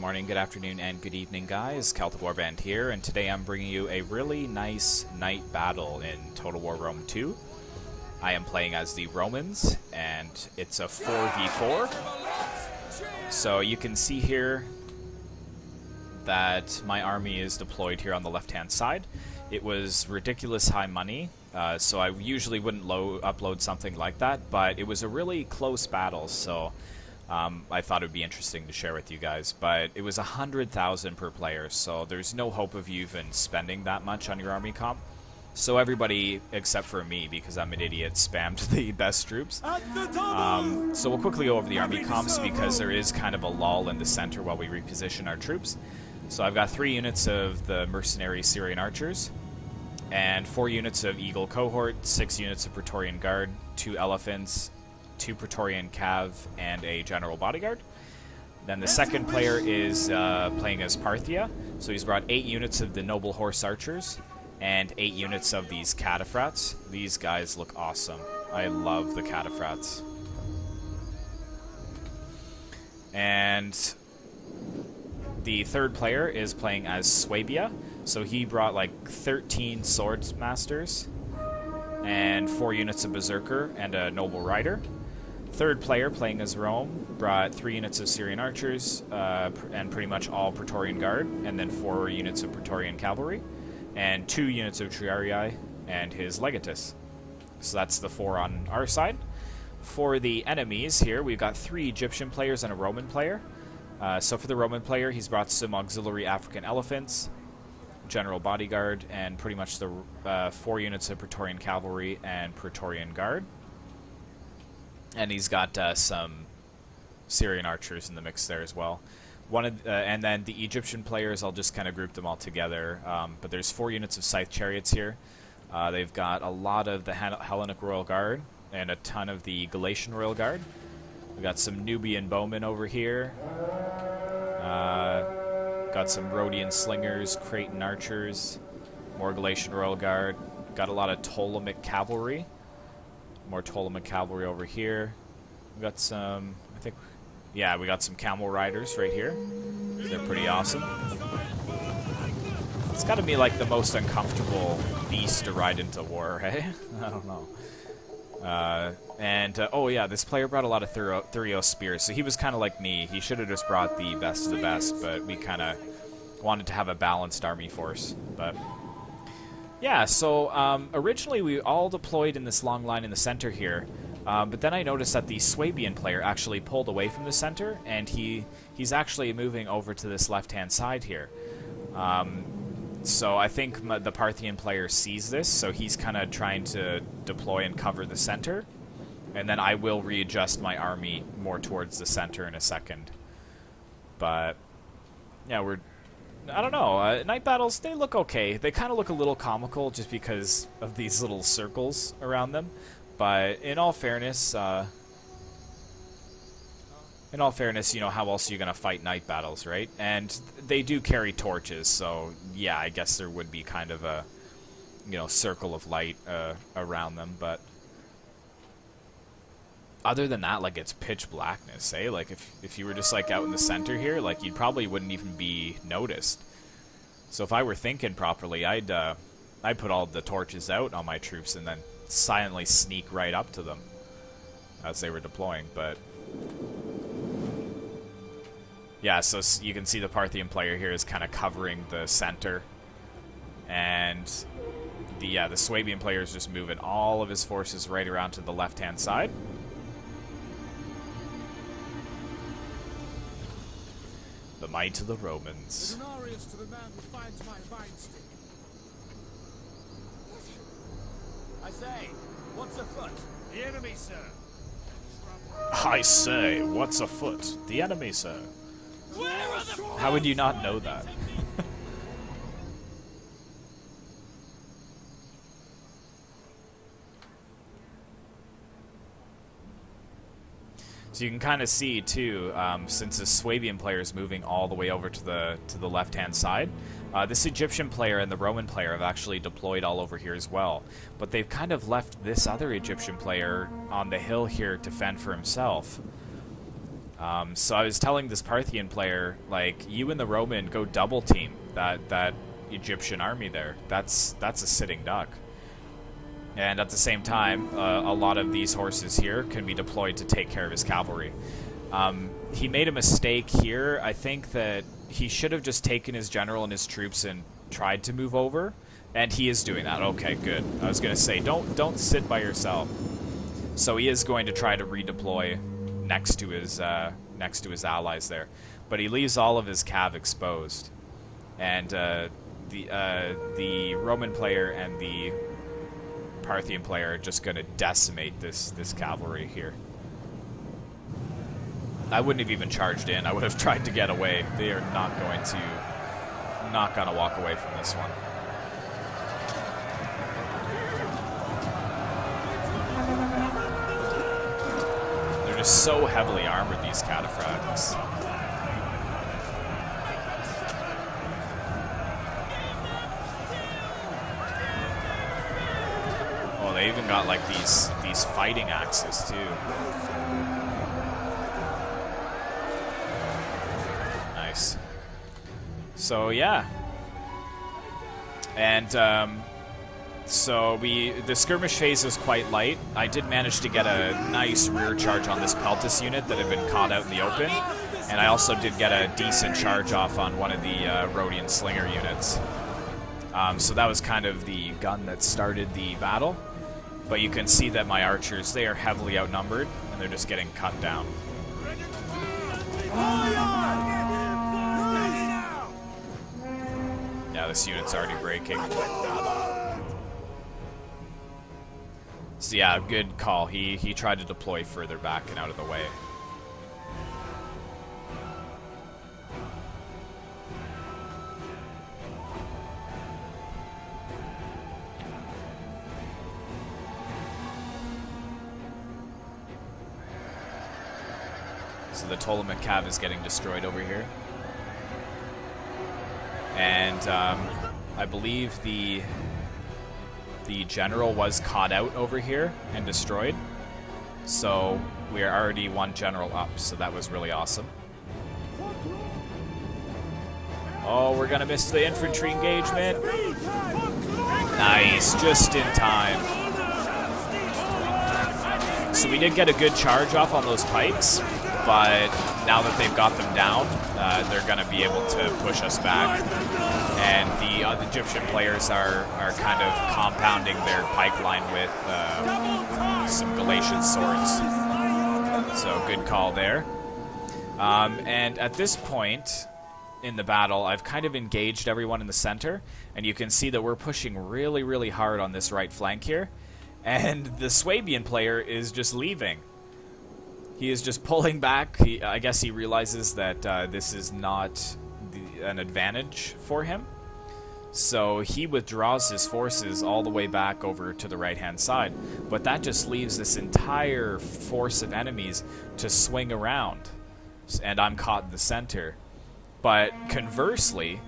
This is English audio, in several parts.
morning, good afternoon, and good evening, guys. Celtic Warband here, and today I'm bringing you a really nice night battle in Total War Rome 2. I am playing as the Romans, and it's a 4v4. So you can see here that my army is deployed here on the left-hand side. It was ridiculous high money, so I usually wouldn't upload something like that, but it was a really close battle, so I thought it would be interesting to share with you guys. But it was 100,000 per player, so there's no hope of you even spending that much on your army comp. So everybody, except for me, because I'm an idiot, spammed the best troops. So we'll quickly go over the army comps, because there is kind of a lull in the center while we reposition our troops. So I've got 3 units of the mercenary Syrian archers, and 4 units of Eagle cohort, 6 units of Praetorian Guard, 2 elephants, 2 Praetorian Cav, and a General Bodyguard. Then the second player is playing as Partia, so he's brought 8 units of the Noble Horse Archers, and 8 units of these Cataphracts. These guys look awesome. I love the Cataphracts. And the third player is playing as Suebia, so he brought like 13 Swordsmasters, and 4 units of Berserker, and a Noble Rider. Third player, playing as Rome, brought 3 units of Syrian archers, and pretty much all Praetorian Guard, and then 4 units of Praetorian Cavalry, and 2 units of Triarii, and his Legatus. So that's the 4 on our side. For the enemies here, we've got 3 Egyptian players and a Roman player. So for the Roman player, he's brought some auxiliary African elephants, General Bodyguard, and pretty much the 4 units of Praetorian Cavalry and Praetorian Guard. And he's got some Syrian archers in the mix there as well. And then the Egyptian players, I'll just kind of group them all together. But there's 4 units of Scythe Chariots here. They've got a lot of the Hellenic Royal Guard and a ton of the Galatian Royal Guard. We've got some Nubian bowmen over here. Got some Rhodian slingers, Cretan archers, more Galatian Royal Guard. Got a lot of Ptolemaic cavalry. More Ptolemaic cavalry over here. We got some, we got some camel riders right here. They're pretty awesome. It's got to be like the most uncomfortable beast to ride into war, hey? I don't know. Oh yeah, this player brought a lot of Thurio spears, so he was kind of like me. He should have just brought the best of the best, but we kind of wanted to have a balanced army force. But yeah, so originally we all deployed in this long line in the center here, but then I noticed that the Suebian player actually pulled away from the center, and he's actually moving over to this left-hand side here. So I think the Parthian player sees this, so he's kind of trying to deploy and cover the center, and then I will readjust my army more towards the center in a second. But yeah, I don't know, night battles, they look okay. They kind of look a little comical just because of these little circles around them, but in all fairness, you know, how else are you going to fight night battles, right? And they do carry torches, so yeah, I guess there would be kind of a, you know, circle of light around them, but other than that, like, it's pitch blackness, eh? Like, if you were just, like, out in the center here, like, you probably wouldn't even be noticed. So if I were thinking properly, I'd put all the torches out on my troops and then silently sneak right up to them as they were deploying, but yeah, so you can see the Parthian player here is kind of covering the center, and the Suebian player is just moving all of his forces right around to the left-hand side. The might of the Romans. To the man who finds my vine stick. I say, what's afoot? The enemy, sir. I say, what's afoot? The enemy, sir. How would you not know that? So you can kind of see too, since the Suebian player is moving all the way over to the left-hand side, this Egyptian player and the Roman player have actually deployed all over here as well. But they've kind of left this other Egyptian player on the hill here to fend for himself. So I was telling this Parthian player, like, you and the Roman go double team that Egyptian army there. That's a sitting duck. And at the same time, a lot of these horses here can be deployed to take care of his cavalry. He made a mistake here. I think that he should have just taken his general and his troops and tried to move over, and he is doing that. Okay, good. I was going to say, don't sit by yourself. So he is going to try to redeploy next to his allies there, but he leaves all of his cav exposed, and the Roman player and the Parthian player are just going to decimate this cavalry here. I wouldn't have even charged in. I would have tried to get away. They are not going to walk away from this one. They're just so heavily armored, these cataphracts. Oh, they even got like these fighting axes too. Nice. So yeah, and so the skirmish phase was quite light. I did manage to get a nice rear charge on this Peltis unit that had been caught out in the open, and I also did get a decent charge off on one of the Rhodian slinger units. So that was kind of the gun that started the battle. But you can see that my archers, they are heavily outnumbered, and they're just getting cut down. Yeah, this unit's already breaking. So yeah, good call. He tried to deploy further back and out of the way. So the Ptolemaic cav is getting destroyed over here. And I believe the general was caught out over here and destroyed. So we are already one general up, so that was really awesome. Oh, we're gonna miss the infantry engagement. Nice, just in time. So we did get a good charge off on those pikes, but now that they've got them down, they're going to be able to push us back. And the Egyptian players are kind of compounding their pike line with some Galatian swords. So good call there. And at this point in the battle, I've kind of engaged everyone in the center, and you can see that we're pushing really, really hard on this right flank here. And the Suebian player is just leaving. He is just pulling back. I guess he realizes that this is not an advantage for him. So he withdraws his forces all the way back over to the right-hand side. But that just leaves this entire force of enemies to swing around. And I'm caught in the center. But conversely,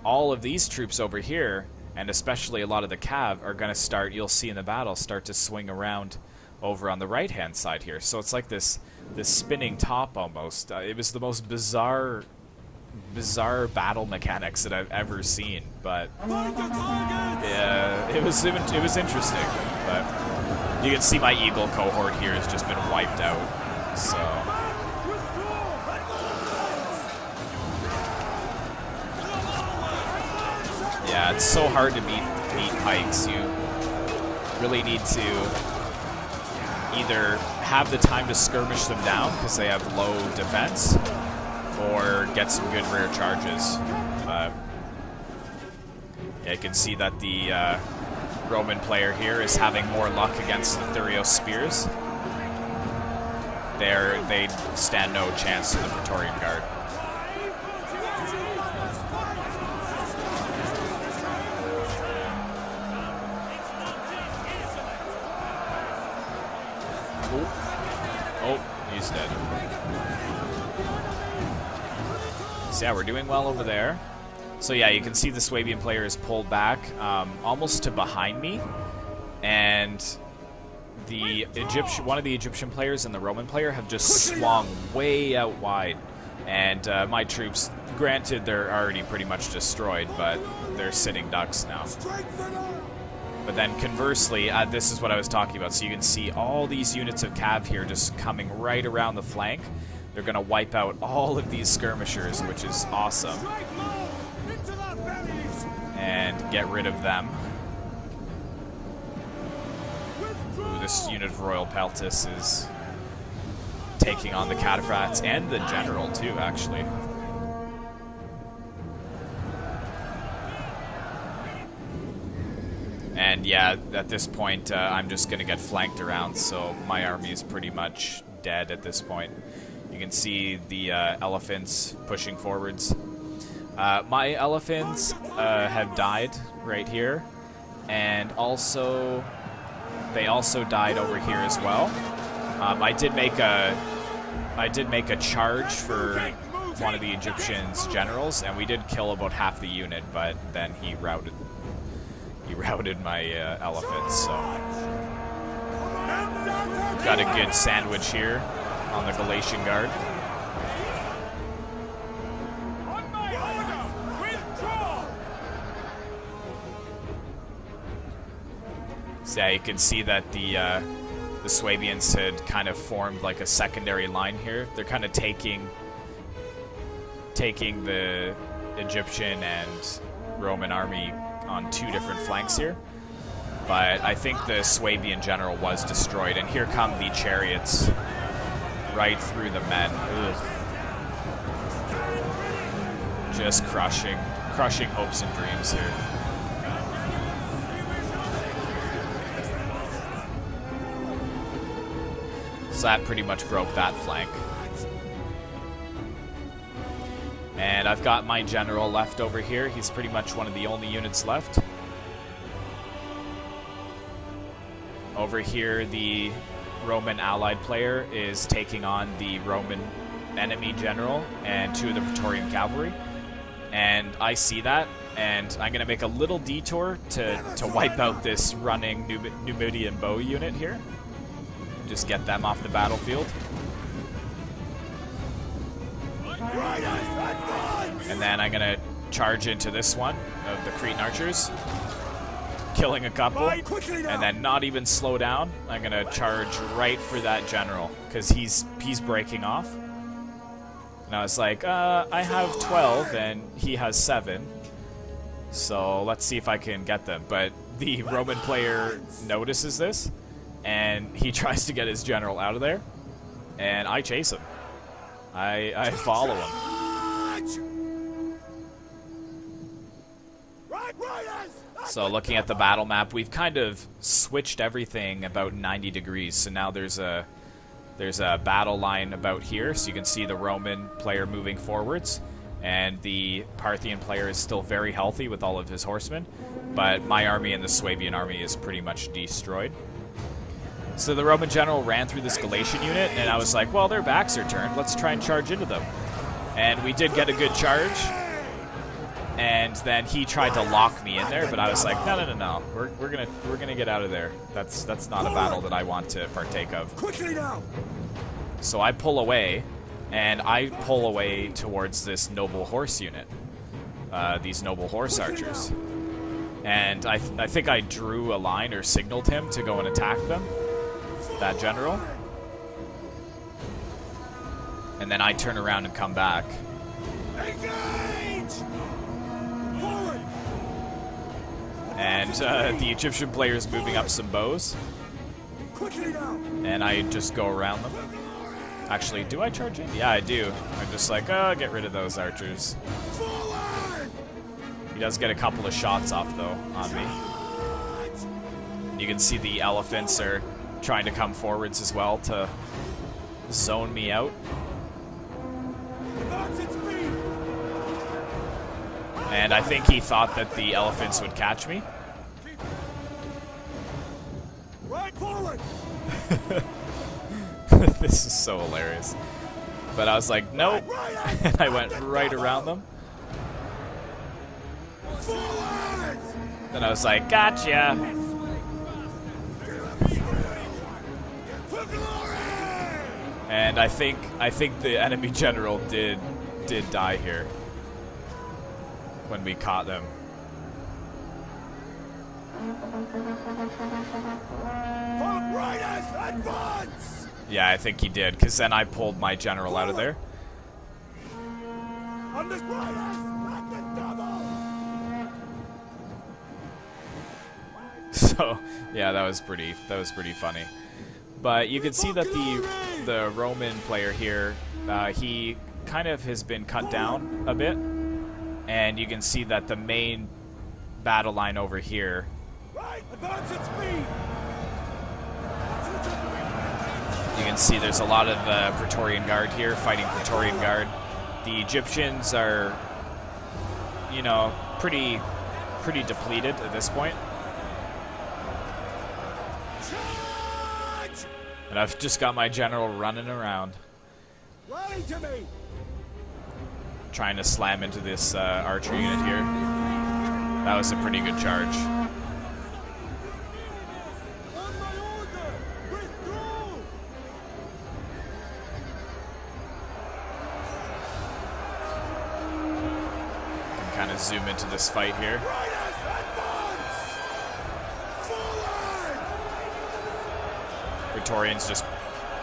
all of these troops over here, and especially a lot of the cav, are going to start, you'll see in the battle, start to swing around over on the right-hand side here. So it's like this spinning top almost. It was the most bizarre battle mechanics that I've ever seen. But yeah, it was interesting. But you can see my eagle cohort here has just been wiped out. So yeah, it's so hard to beat pikes. You really need to either have the time to skirmish them down because they have low defense, or get some good rear charges. Yeah, you can see that the Roman player here is having more luck against the Thurios spears. They stand no chance to the Praetorian Guard. Oh, he's dead. So yeah, we're doing well over there. So yeah, you can see the Suebian player is pulled back almost to behind me. And one of the Egyptian players and the Roman player have just swung way out wide, and my troops, granted, they're already pretty much destroyed, but they're sitting ducks now. But then conversely, this is what I was talking about. So you can see all these units of cav here just coming right around the flank. They're going to wipe out all of these skirmishers, which is awesome, and get rid of them. Ooh, this unit of Royal Peltis is taking on the cataphracts and the general too, actually. And yeah, at this point, I'm just going to get flanked around, so my army is pretty much dead at this point. You can see the elephants pushing forwards. My elephants have died right here, and also they also died over here as well. I did make a charge for one of the Egyptians' generals, and we did kill about half the unit, but then he routed my elephants. So got a good sandwich here on the Galatian Guard. So yeah, you can see that the Suebians had kind of formed like a secondary line here. They're kind of taking the Egyptian and Roman army on two different flanks here. But I think the Suebian general was destroyed, and here come the chariots right through the men. Ugh. Just crushing hopes and dreams here. So that pretty much broke that flank. And I've got my general left over here. He's pretty much one of the only units left. Over here, the Roman allied player is taking on the Roman enemy general and two of the Praetorian cavalry. And I see that, and I'm going to make a little detour to wipe out this running Numidian bow unit here. Just get them off the battlefield. And then I'm going to charge into this one of the Cretan archers, killing a couple, and then not even slow down. I'm going to charge right for that general, because he's breaking off. And I was like, I have 12, and he has 7. So let's see if I can get them. But the Roman player notices this, and he tries to get his general out of there, and I chase him. I follow him. So looking at the battle map, we've kind of switched everything about 90 degrees. So now there's a battle line about here, so you can see the Roman player moving forwards, and the Parthian player is still very healthy with all of his horsemen, but my army and the Suebian army is pretty much destroyed. So the Roman general ran through this Galatian unit, and I was like, well, their backs are turned. Let's try and charge into them. And we did get a good charge. And then he tried to lock me in there, but I was like, no. We're gonna get out of there. That's not a battle that I want to partake of. Quickly now. So I pull away, and I pull away towards this noble horse unit. These noble horse archers. And I think I drew a line or signaled him to go and attack them. That general. And then I turn around and come back. Engage! Forward! And the Egyptian player is moving up some bows. Quickly now! And I just go around them. Actually, do I charge in? Yeah, I do. I'm just like, oh, get rid of those archers. Forward! He does get a couple of shots off, though, on me. You can see the elephants are trying to come forwards as well to zone me out. And I think he thought that the elephants would catch me. Right forward! This is so hilarious. But I was like, nope. And I went right around them. Forward! Then I was like, gotcha. And I think the enemy general did die here when we caught them. Advance! Yeah, I think he did, because then I pulled my general out of there. On the at the double! So yeah, that was pretty funny. But you can see that the Roman player here, he kind of has been cut down a bit, and you can see that the main battle line over here. Right, advance at speed! You can see there's a lot of Praetorian Guard here fighting Praetorian Guard. The Egyptians are, you know, pretty depleted at this point. Charge! And I've just got my general running around, Rally to me! trying to slam into this archer unit here. That was a pretty good charge. On my order! Withdraw! Can kind of zoom into this fight here. Riders, advance! Forward! Praetorians just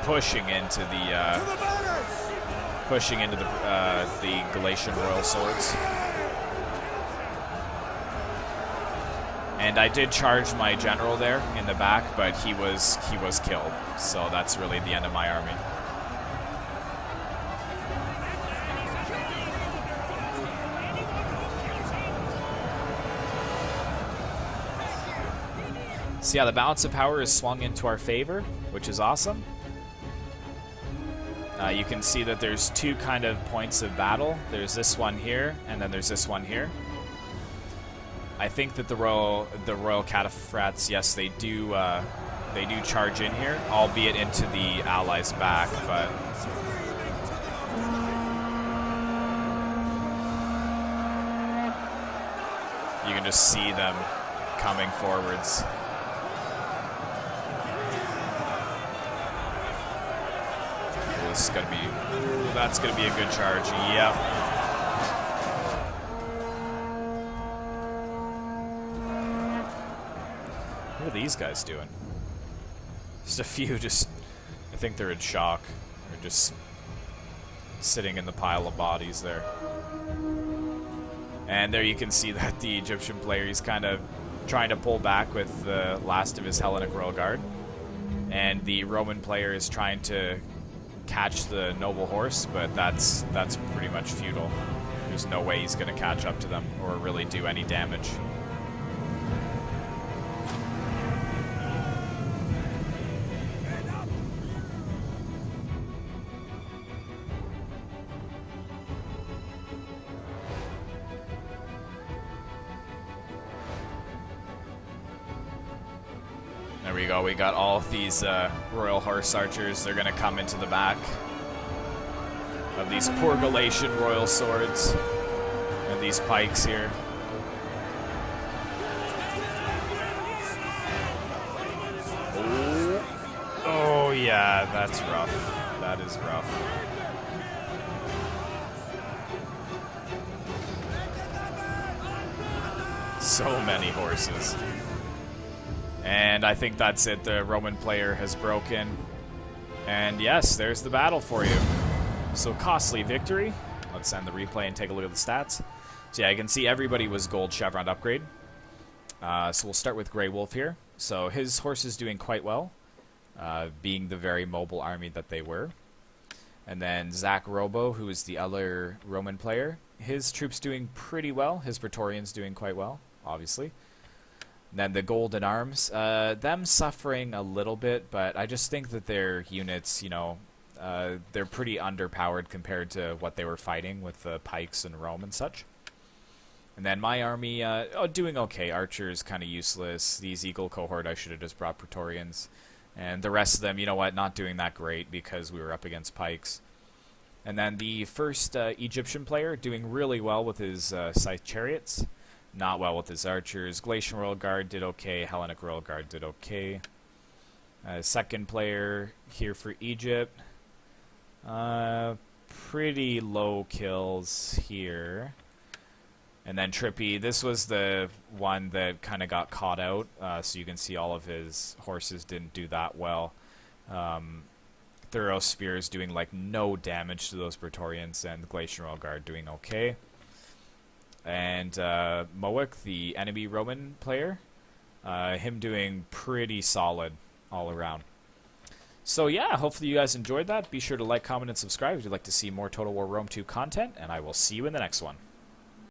pushing into To the banners! the Galatian royal swords. And I did charge my general there in the back, but he was killed. So that's really the end of my army. So yeah, the balance of power is swung into our favor, which is awesome. You can see that there's two kind of points of battle. There's this one here, and then there's this one here. I think that the royal cataphracts, yes, they do charge in here, albeit into the allies' back, but you can just see them coming forwards. This is gonna be, that's gonna be a good charge. Yep. What are these guys doing? Just a few, I think they're in shock. They're just sitting in the pile of bodies there. And there you can see that the Egyptian player, he's kind of trying to pull back with the last of his Hellenic Royal Guard. And the Roman player is trying to catch the noble horse, but that's pretty much futile. There's no way he's going to catch up to them or really do any damage. There we go. We got all of these royal horse archers. They're going to come into the back of these poor Galatian royal swords and these pikes here. Oh yeah, that's rough. That is rough. So many horses. And I think that's it. The Roman player has broken. And yes, there's the battle for you. So costly victory. Let's end the replay and take a look at the stats. So yeah, you can see everybody was gold chevron upgrade. So we'll start with Grey Wolf here. So his horse is doing quite well, being the very mobile army that they were. And then Zach Robo, who is the other Roman player, his troops doing pretty well. His Praetorians doing quite well, obviously. And then the Golden Arms, them suffering a little bit, but I just think that their units, you know, they're pretty underpowered compared to what they were fighting with the pikes and Rome and such. And then my army, doing okay. Archers kind of useless. These Eagle cohort, I should have just brought Praetorians. And the rest of them, you know what, not doing that great because we were up against pikes. And then the first Egyptian player doing really well with his scythe chariots. Not well with his archers. Galatian Royal Guard did okay. Hellenic Royal Guard did okay. Second player here for Egypt. Pretty low kills here. And then Trippy, this was the one that kind of got caught out, so you can see all of his horses didn't do that well. Thorough Spears doing like no damage to those Praetorians, and the Glacian Royal Guard doing okay. And Moic, the enemy Roman player, him doing pretty solid all around. So yeah, hopefully you guys enjoyed that. Be sure to like, comment, and subscribe if you'd like to see more Total War Rome 2 content, and I will see you in the next one.